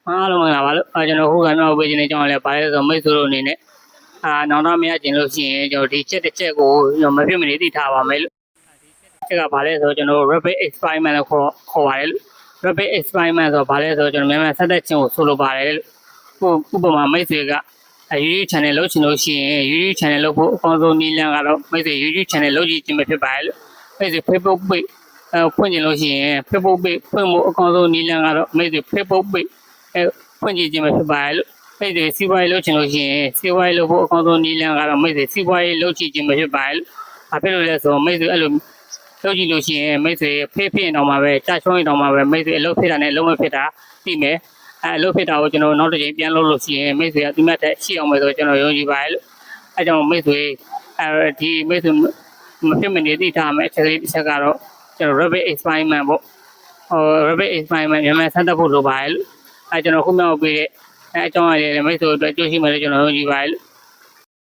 အားလုံးမင်္ဂလာပါလို့ကျွန်တော်ခုကနောက်ပေးခြင်းအကြောင်းလည်းပါတယ်ဆိုမိတ်ဆွေတို့အနေနဲ့နောက်တော့မရကျင်လို့ရှိရင်ကျွန်တော်ဒီချက်တစ်ချက်ကိုမဖြစ်မနေသိထားပါမယ်လို့ချက်ကဘာလဲဆိုကျွန်တော် rapid experiment လို့ခေါ်ပါတယ်လို့ rapid experiment ဆိုဘာလဲဆိုကျွန်တော်မြန်မာဆက်သက်ခြင်းကိုဆိုလိုပါတယ်လို့ဥပမာမိတ်ဆွေကYouTube channel လုပ်ချင်လို့ရှိရင် YouTube channel လုပ်ဖို့အကောင်းဆုံးနည်းလမ်းကတော့မိတ်ဆွေ YouTube channel လုပ်ကြည့်ခြင်းပဲဖြစ်ပါတယ်လို့မိတ်ဆွေ Facebook page ဖွင့်ကြည့်လို့ရှိရင် Facebook page ဖွင့်ဖို့အကောင်းဆုံးနည်းလမ်းကတော့မိတ်ဆွေ Facebook page ဖွင့်ကြည့်ခြင်းပဲဖြစ်ပါတယ်လို့မိတ်ဆွေစီးပွားရေးလုပ်ချင်လို့ရှိရင်စီးပွားရေးလုပ်ဖို့အကောင်းဆုံးနည်းလမ်းကတော့မိတ်ဆွေစီးပွားရေးလုပ်ကြည့်ခြင်းပဲဖြစ်ပါတယ်လို့ဘာဖြစ်လို့လဲဆိုတော့မိတ်ဆွေအဲ့လိုလုပ်ကြည့်လို့ရှိရင်မိတ်ဆွေဖေးဖြစ်အောင်မှာပဲကြာချုံးရင်တော့မှာပဲမိတ်ဆွေအလုပ်ဖြစ်တာနဲ့အလုပ်မဖြစ်တာသိမယ်အလုပ်ဖြစ်တာကိုကျွန်တော်နောက်တစ်ချိန်ပြန်လုပ်လို့ရှိရင်မိတ်ဆွေကဒီမှတ်တဲ့ရှိအောင်ပဲဆိုကျွန်တော်ယုံကြည်ပါတယ်လို့အဲကြောင့်မိတ်ဆွေဒီမိတ်ဆွေမဖြစ်မနေသိထားမယ်အချက်လေးတစ်ချက်ကတော့ကျွန်တော် rapid experiment ပေါ့rapid experiment မြန်မာစမ်းသပ်ဖို့လိုပါတယ်လို့ကျွန်တော်ခုမှပေးတဲ့အကြောင်းအရာတွေမိတ်ဆွေတို့ကြိုးရှိမယ်လို့ကျွန်တော်ယုံကြည်ပါတယ်လို့